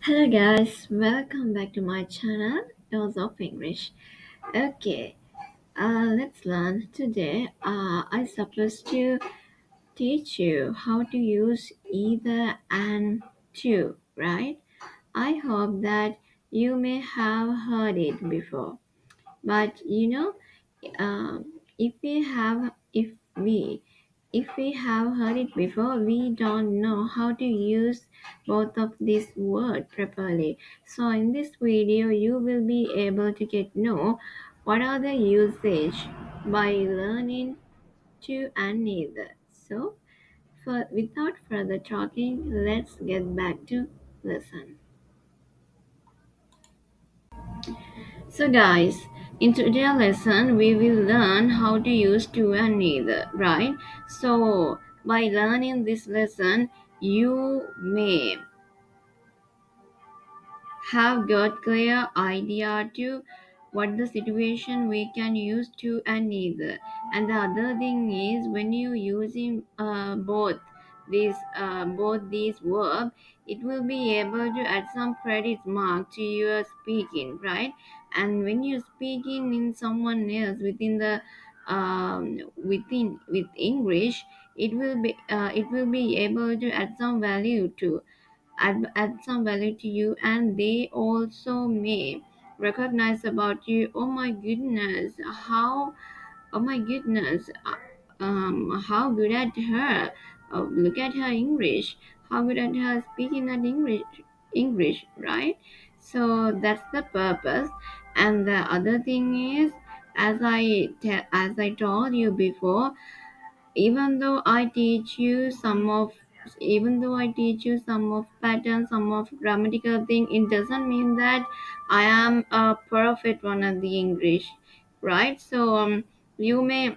Hello guys, welcome back to my channel, Dose of English. Okay, let's learn. Today, I supposed to teach you how to use either and to, right? I hope that you may have heard it before, but if we if we have heard it before, we don't know how to use both of these words properly. So in this video, you will be able to get know what are the usage by learning to and neither. So without further talking, let's get back to lesson. So guys, in today's lesson we will learn how to use to and neither, right? So by learning this lesson, you may have got clear idea to what the situation we can use to and neither. And the other thing is when you using both these verb, it will be able to add some credit mark to your speaking, right? And when you're speaking in someone else within the within with English, it will be able to add some value to add some value to you, and they also may recognize about you. Oh my goodness, how oh my goodness how good at her. Look at her English, how good at her speaking that English, right? So that's the purpose. And the other thing is, as I told you before, even though I teach you some of even though I teach you some of patterns, some of grammatical thing, it doesn't mean that I am a perfect one at the English, right? So you may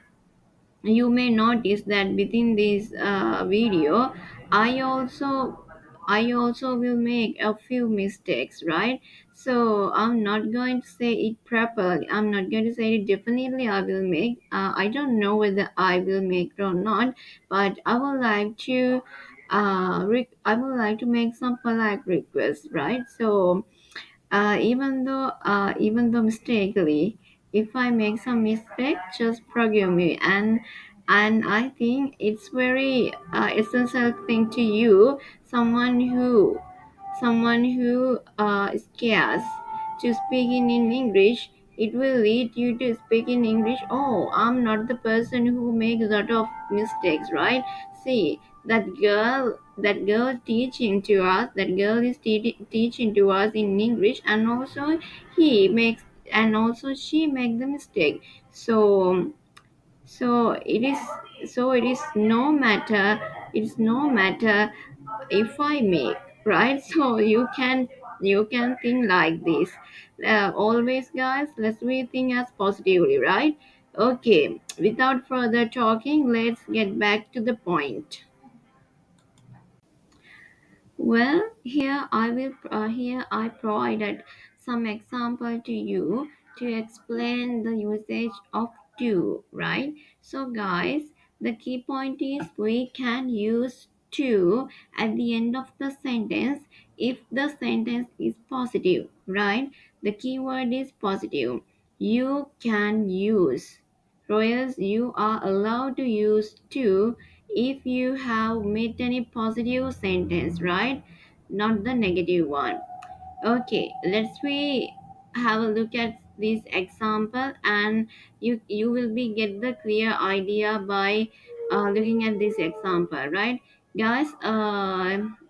notice that within this video, i also I also will make a few mistakes, right? So I'm not going to say it properly, I'm not going to say it definitely. I will make I don't know whether I will make it or not, but I would like to I would like to make some polite requests, right? So even though mistakenly, if I make some mistake, just forgive me. And I think it's very essential thing to you, someone who scares to speak in English. It will lead you to speak in English. Oh, I'm not the person who makes a lot of mistakes, right? See, that girl teaching to us, that girl is teaching to us in English, and also he makes and also she makes the mistake. So so it is it is no matter, it's no matter if I make, right? So you can think like this. Always guys, let's we think as positively, right? Okay, without further talking, let's get back to the point. Well, here I provided some example to you to explain the usage of to, right? So guys, the key point is we can use to at the end of the sentence if the sentence is positive, right? The key word is positive. You can use. Royals, you are allowed to use to if you have made any positive sentence, right? Not the negative one. Okay, let's we have a look at this example, and you will be get the clear idea by looking at this example, right? Guys,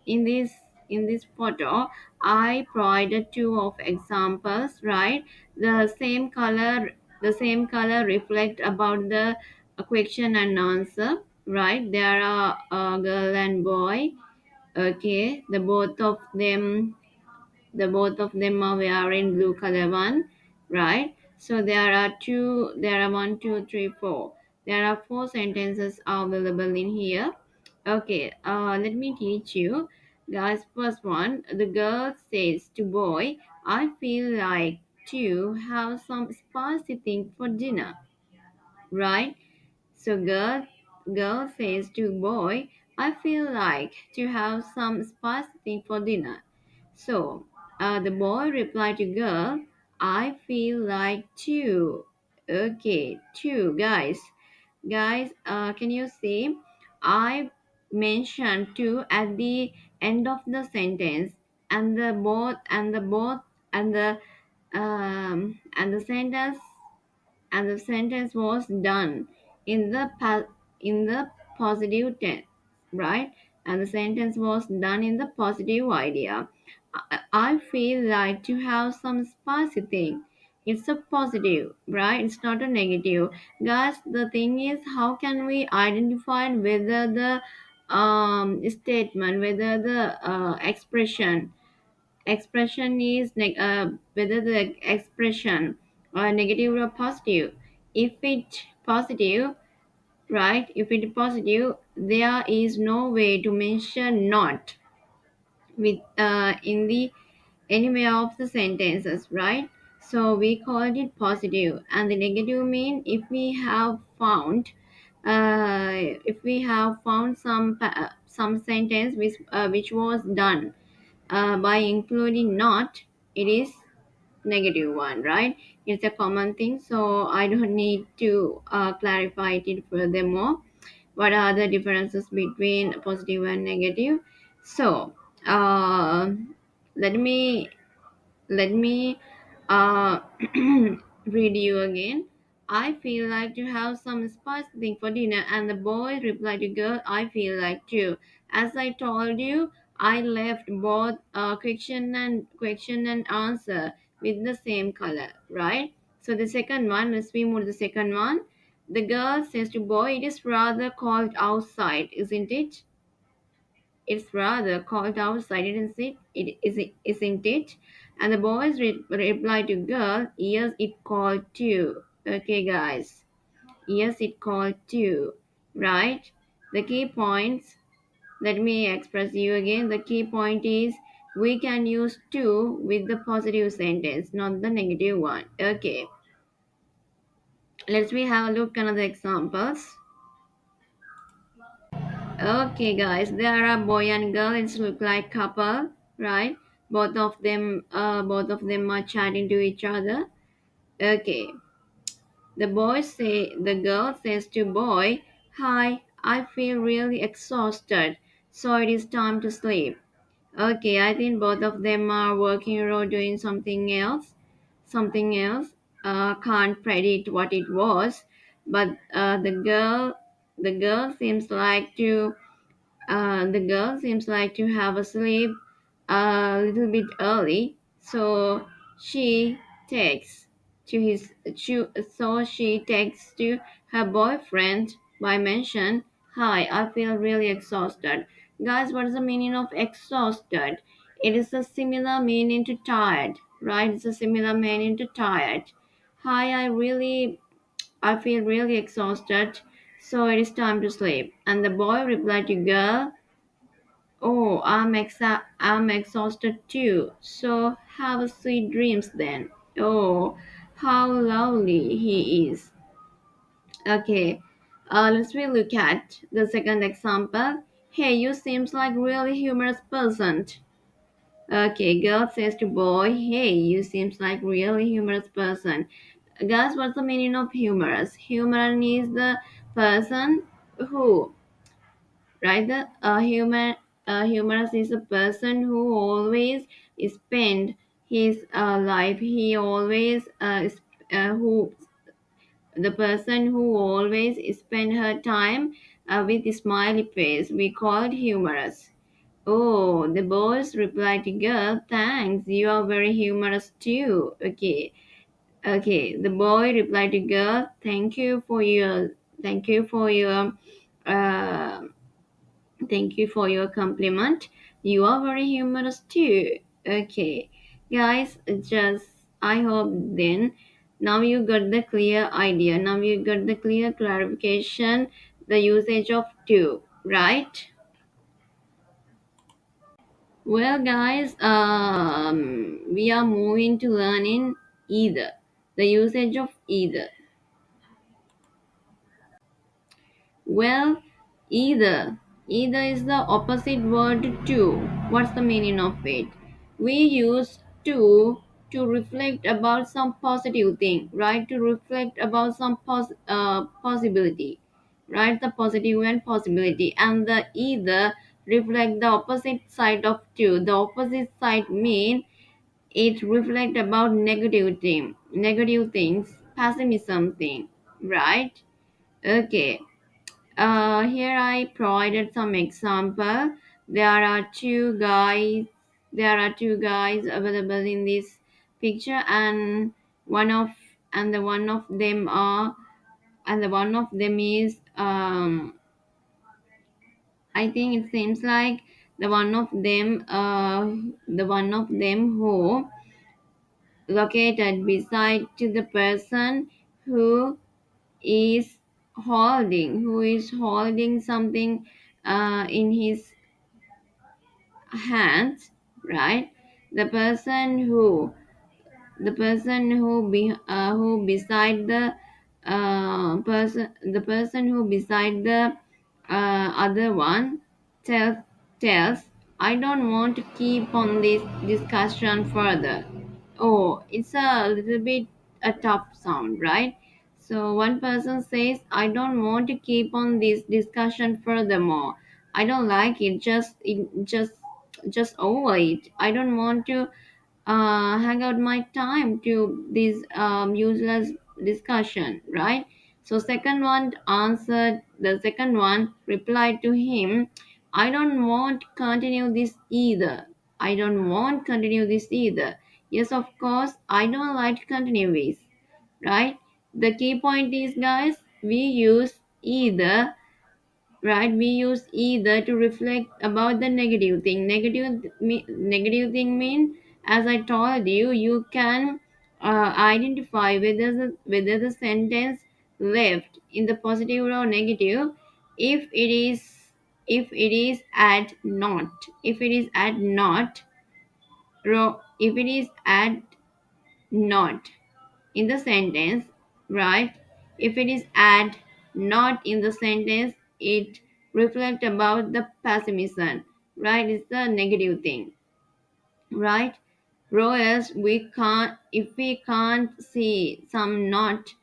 in this photo, I provided two of examples, right? The same color reflect about the question and answer, right? There are a girl and boy. Okay, the both of them are wearing blue color one, right? So there are one two three four, there are four sentences available in here. Okay, let me teach you guys. First one, the girl says to boy, I feel like to have some spicy thing for dinner, right? So girl says to boy, I feel like to have some spicy thing for dinner. So The boy replied to girl, I feel like two. Okay, two guys. Guys, can you see? I mentioned two at the end of the sentence, and the both and the sentence was done in the in the positive tense, right? And the sentence was done in the positive idea. I feel like to have some spicy thing. It's a positive, right? It's not a negative. Guys, the thing is, how can we identify whether the statement, whether the expression is whether the expression negative or positive? If it positive, right, if it positive, there is no way to mention not with in the anywhere of the sentences, right? So we called it positive. And the negative mean if we have found some sentence which was done by including not, it is negative one, right? It's a common thing, so I don't need to clarify it furthermore. What are the differences between positive and negative? So uh, let me let me uh, read you again. I feel like to have some spicy thing for dinner, and the boy replied to girl, I feel like too. As I told you, I left both question and answer with the same color, right? So the second one, let's we move to the second one. The girl says to boy, it is rather cold outside, isn't it? It's rather cold outside, isn't it? And the boys reply to girl, yes, it cold too. Okay, guys. Yes, it cold too. Right? The key points, let me express you again. The key point is we can use to with the positive sentence, not the negative one. Okay. Let's we have a look another examples. Okay, guys, there are boy and girl. It's look like couple, right? Both of them are chatting to each other. Okay, the girl says to boy, "Hi, I feel really exhausted, so it is time to sleep." Okay, I think both of them are working or doing something else. Something else. Can't predict what it was, but the girl seems like to the girl seems like to have a sleep a little bit early, so she takes she takes to her boyfriend by mention, "Hi, I feel really exhausted." Guys, what is the meaning of exhausted? It is a similar meaning to tired, right? It's a similar meaning to tired. Hi, I feel really exhausted, so it is time to sleep. And the boy replied to girl, "Oh, I'm exhausted too. So have a sweet dreams then." Oh, how lovely he is. Okay, let's we look at the second example. Hey, you seems like really humorous person. Okay, girl says to boy, "Hey, you seems like really humorous person." Guys, what's the meaning of humorous? Humorous is the person who, right? The humorous is a person who always spend his life. He always who the person who always spend her time with a smiley face. We call it humorous. Oh, the boys replied to girl, "Thanks, you are very humorous too." Okay, okay. The boy replied to girl, thank you for your uh, thank you for your compliment. You are very humorous too. Okay, guys, just I hope then now you got the clear idea. Now you got the clear clarification, the usage of to, right? Well, guys, we are moving to learning either, the usage of either. Well, either. Either is the opposite word to. What's the meaning of it? We use to to reflect about some positive thing, right? To reflect about some possibility, right? The positive and possibility, and the either reflect the opposite side of two. The opposite side mean it reflect about negative things, pessimism thing, right? Okay. Here I provided some example. There are two guys. There are two guys available in this picture, and one of the one of them are and the one of them is I think it seems like the one of them who located beside to the person who is who is holding something in his hands, right? The person who beside the person who beside the other one tells tells I don't want to keep on this discussion further. Oh, it's a little bit a tough sound, right? So one person says I don't want to keep on this discussion furthermore. I don't like it. Just over it. I don't want to hang out my time to this useless discussion, right? So the second one replied to him, I don't want to continue this either. I don't want to continue this either. Yes, of course, I don't like to continue this, right? The key point is, guys, we use either, right? We use either to reflect about the negative thing. Negative thing mean, as I told you, you can identify whether the sentence left in the positive or negative if it is at not if it is at not if it is at not in the sentence, right? If it is add not in the sentence, it reflect about the pessimism, right? It's the negative thing, right? Whereas we can't if we can't see some not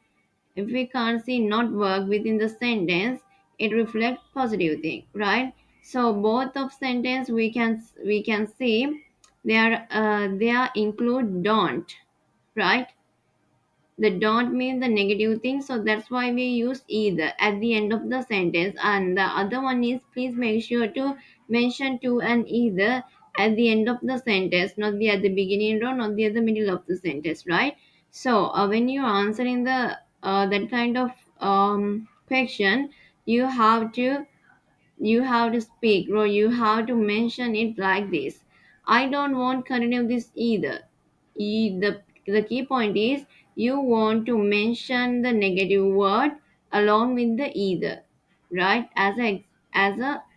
if we can't see not work within the sentence, it reflects positive thing, right? So both of sentence we can see they are include don't, right? The don't mean the negative thing, so that's why we use either at the end of the sentence. And the other one is please make sure to mention to and either at the end of the sentence, not the at the beginning or not the at the middle of the sentence, right? So when you're answering the that kind of question, you have to speak or you have to mention it like this. I don't want to continue this either. The key point is you want to mention the negative word along with the either, right? As a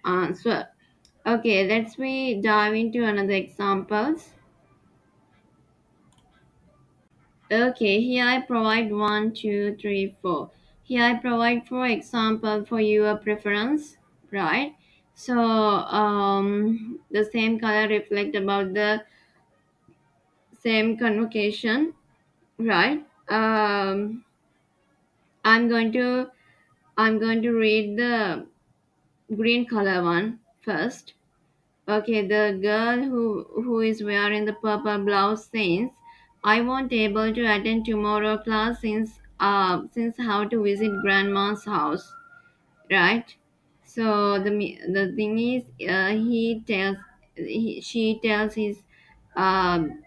answer. Okay, let's we dive into another examples. Okay, here I provide one, two, three, four. Here I provide four example for your preference, right? So the same color reflect about the same convocation, right? I'm going to I'm going to read the green color one first. Okay, the girl who is wearing the purple blouse says, "I won't able to attend tomorrow class since how to visit grandma's house, right?" So the thing is, she tells his um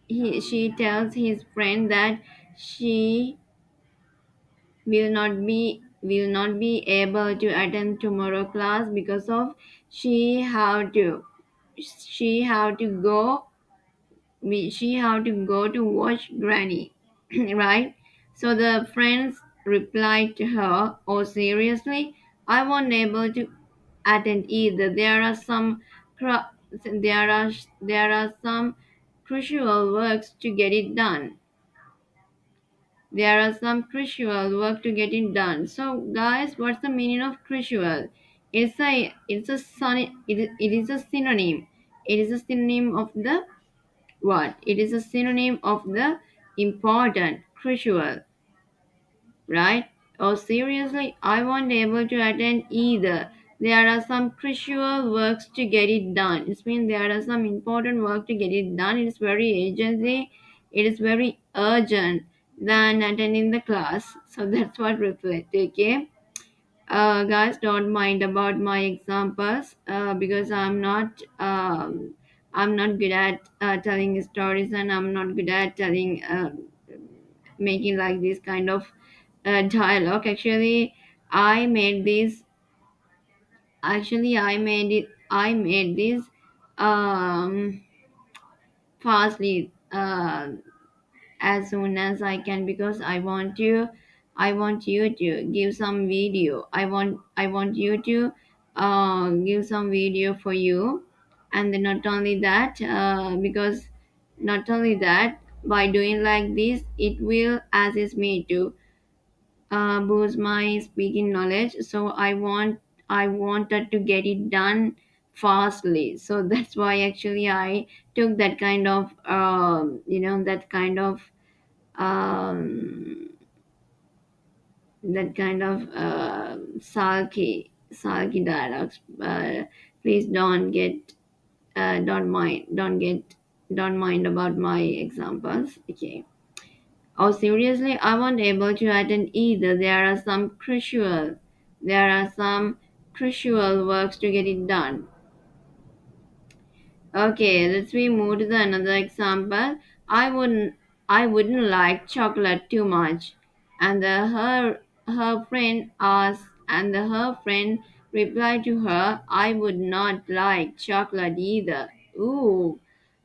she tells his friend that she will not be able to attend tomorrow class because of she have to she have to go she have to go to watch granny, right? So the friends replied to her, oh seriously, I won't able to attend either. There are some crucial works to get it done. There are some crucial work to get it done. So guys, what's the meaning of crucial? It is a synonym. It is a synonym of the what? It is a synonym of the important, crucial, right? Oh, seriously, I won't able to attend either. There are some crucial works to get it done. It means there are some important work to get it done. It is very urgently, it is very urgent than attending the class. So that's what reflect. Okay, guys, don't mind about my examples because I'm not good at telling stories, and I'm not good at telling making like this kind of dialogue. I made this I made this um fastly, as soon as I can, because I want you to give some video. I want you to give some video for you. And then not only that, because not only that, by doing like this, it will assist me to boost my speaking knowledge. So I wanted to get it done fastly. So that's why actually I took that kind of that kind of um, sulky dialogues. Please don't mind about my examples. Okay. Oh, seriously, I wasn't able to attend either. There are some crucial works to get it done. Okay, let's we move to the another example. I wouldn't I wouldn't like chocolate too much. And her friend asked, and her friend replied to her, I would not like chocolate either. Ooh,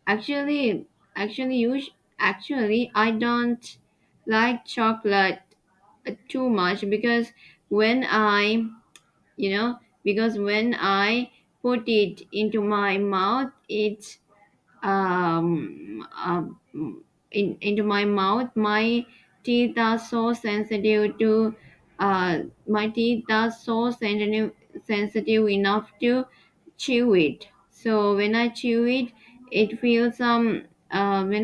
actually, actually, actually, I don't like chocolate too much, because when I you know because when I put it into my mouth, um, into my mouth, my teeth are so sensitive to my teeth are so sensitive enough to chew it. So when I chew it, it feels when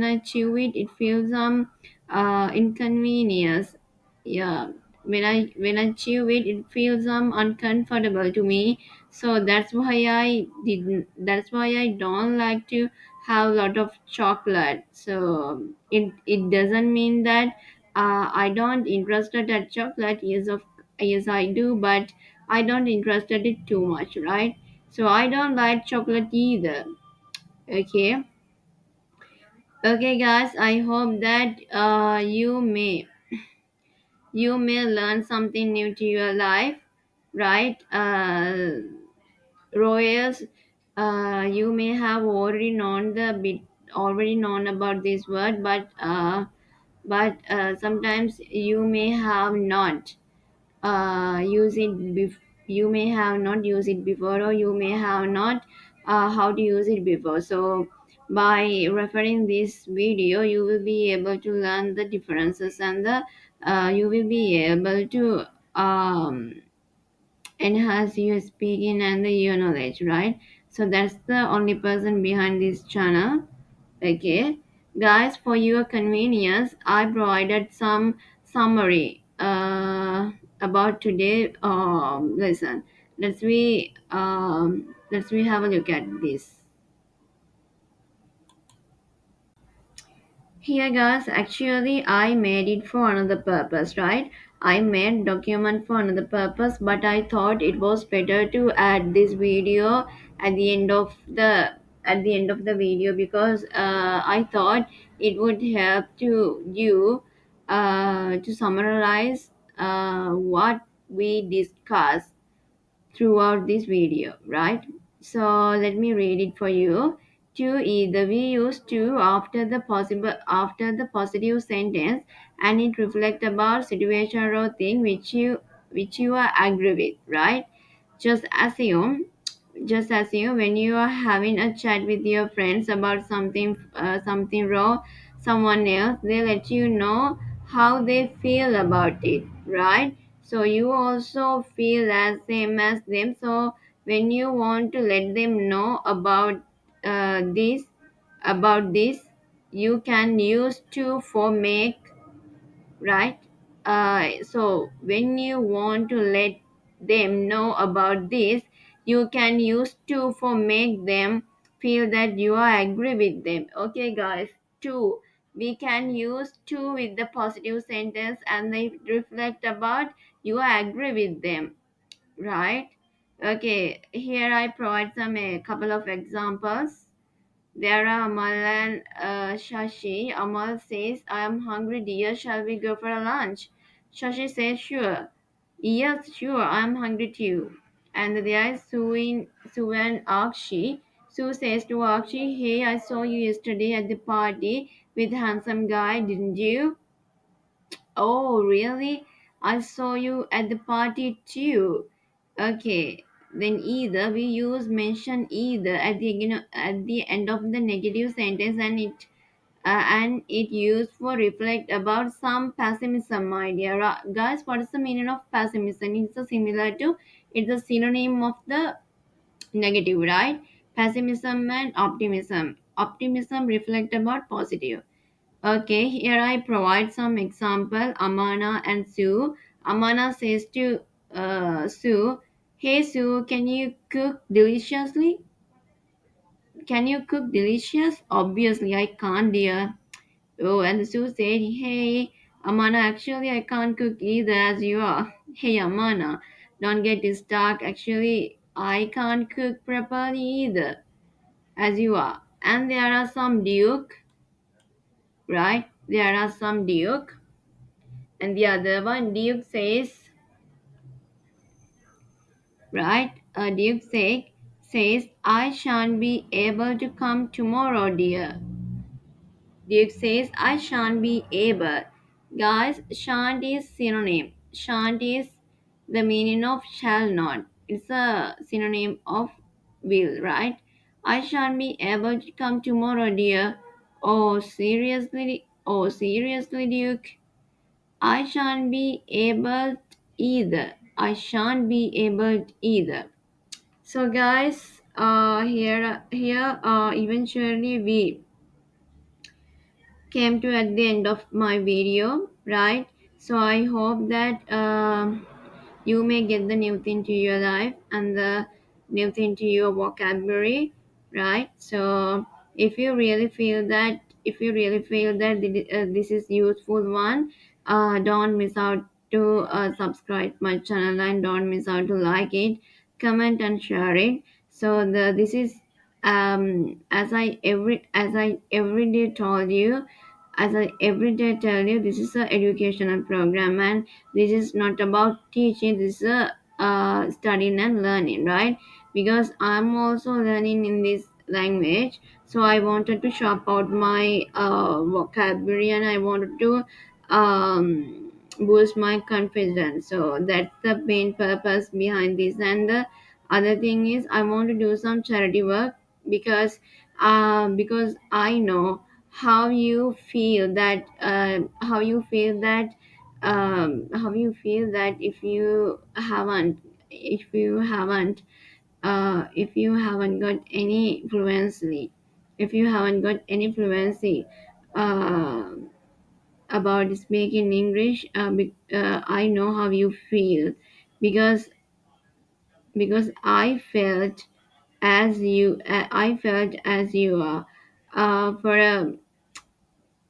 I chew it, it feels some inconvenience. Yeah, when I chew it, it feels uncomfortable to me. So that's why I don't like to have a lot of chocolate. So it doesn't mean that I don't interested at chocolate. Yes I do, but I don't interested it too much, right? So I don't like chocolate either. Okay. Okay, guys, I hope that you may learn something new to your life, right? Royals, you may have already known about this word, but sometimes you may have not use it you may have not used it before, or you may have not how to use it before. So by referring this video, you will be able to learn the differences, and the you will be able to um, enhance your speaking and your knowledge, right? So that's the only person behind this channel. Okay, guys, for your convenience, I provided some summary about today lesson. Let's we have a look at this. Here guys, actually I made it for another purpose, right? I made document for another purpose, but I thought it was better to add this video at the end of the video, because I thought it would help to you to summarize what we discussed throughout this video, right? So let me read it for you. To either we use to after the positive sentence, and it reflect about situation or thing which you are agree with, right? Just assume just as you when you are having a chat with your friends about something wrong, someone else, they let you know how they feel about it, right? So you also feel as same as them. So when you want to let them know about this, you can use to for make, right? So when you want to let them know about this, you can use to for make them feel that you are agree with them. Okay, guys. To, we can use to with the positive sentence and they reflect about you are agree with them, right? Okay, here I provide some a couple of examples. There are Amal and Shashi. Amal says, I am hungry, dear. Shall we go for a lunch? Shashi says, sure. Yes, sure. I am hungry too. And there is Sue and Akshi. Sue says to Akshi, hey, I saw you yesterday at the party with handsome guy, didn't you? Oh, really? I saw you at the party too. Okay, then either we use mention either at the at the end of the negative sentence and it used for reflect about some pessimism idea. Guys, what is the meaning of pessimism? It's a similar to, it's a synonym of the negative, right? Pessimism and optimism. Optimism reflect about positive. Okay, here I provide some example. Amana and Sue. Amana says to Sue, "Hey Sue, can you cook deliciously? Can you cook delicious? Obviously, I can't, dear." Oh, and Sue said, "Hey, Amana, actually, I can't cook either as you are." Hey, Amana, don't get stuck. Actually, I can't cook properly either as you are. And there are some Duke, right? There are some Duke. And the other one, Duke says, right? Says, I shan't be able to come tomorrow, dear. Duke says, I shan't be able. Guys, shan't is synonym. Shan't is the meaning of shall not. It's a synonym of will, right? I shan't be able to come tomorrow, dear. Oh, seriously? Oh, seriously, Duke? I shan't be able either. I shan't be able either. So guys, eventually we came to at the end of my video, right? So I hope that you may get the new thing to your life and the new thing to your vocabulary, right? So if you really feel that this is useful one, don't miss out to subscribe my channel and don't miss out to like it, comment and share it. So the this is as I every day told you, as I every day tell you, this is a educational program and this is not about teaching, this is a studying and learning, right? Because I'm also learning in this language, so I wanted to sharp out my vocabulary and I wanted to boost my confidence. So that's the main purpose behind this. And the other thing is I want to do some charity work because I know how you feel that how you feel that if you haven't got any fluency, if you haven't got any fluency uh, about speaking English, I know how you feel because I felt as you are for a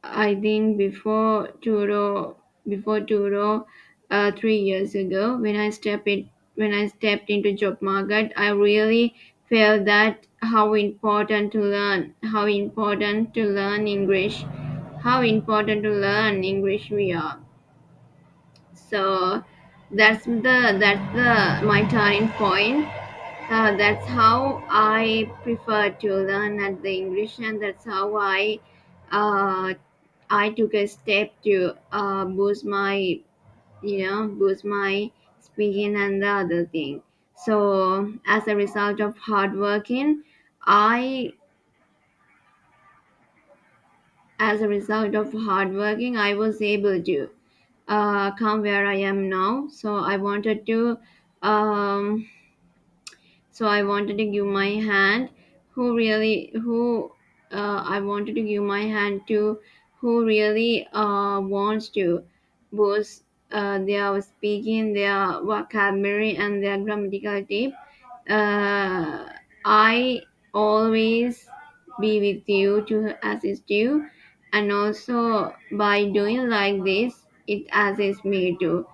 I think before Turo 3 years ago when I stepped into job market, I really felt that how important to learn English, how important to learn English we are. So that's the my turning point. That's how I prefer to learn at the English, and that's how uh, I took a step to boost my speaking and the other thing. So as a result of hard working, I I was able to come where I am now. Um, so I wanted to give my hand who really who I wanted to give my hand to who really wants to boost their speaking, their vocabulary, and their grammatical tip. uh, I always be with you to assist you, and also by doing like this, it assists me to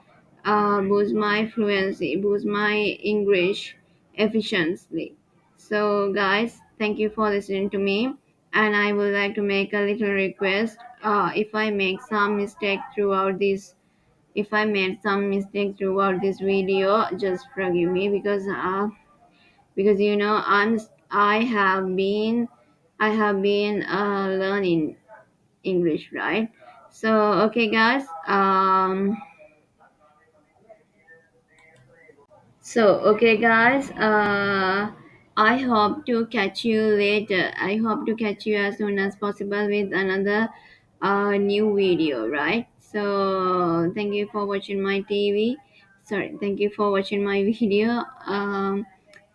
boost my fluency, boost my English efficiently. So, guys, thank you for listening to me, and I would like to make a little request. If I make some mistake throughout this, if I made some mistake throughout this video, just forgive me because I have been learning English, right? So okay, guys. Okay, guys. I hope to catch you later. I hope to catch you as soon as possible with another new video, right? So, thank you for watching my TV. Sorry, thank you for watching my video.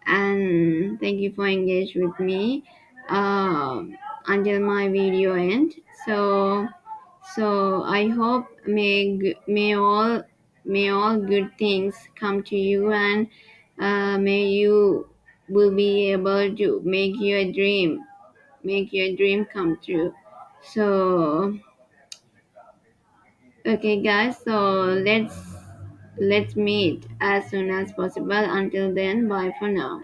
And thank you for engage with me until my video end. So I hope may all good things come to you, and may you will be able to make your dream come true. So okay, guys, so let's meet as soon as possible. Until then, bye for now.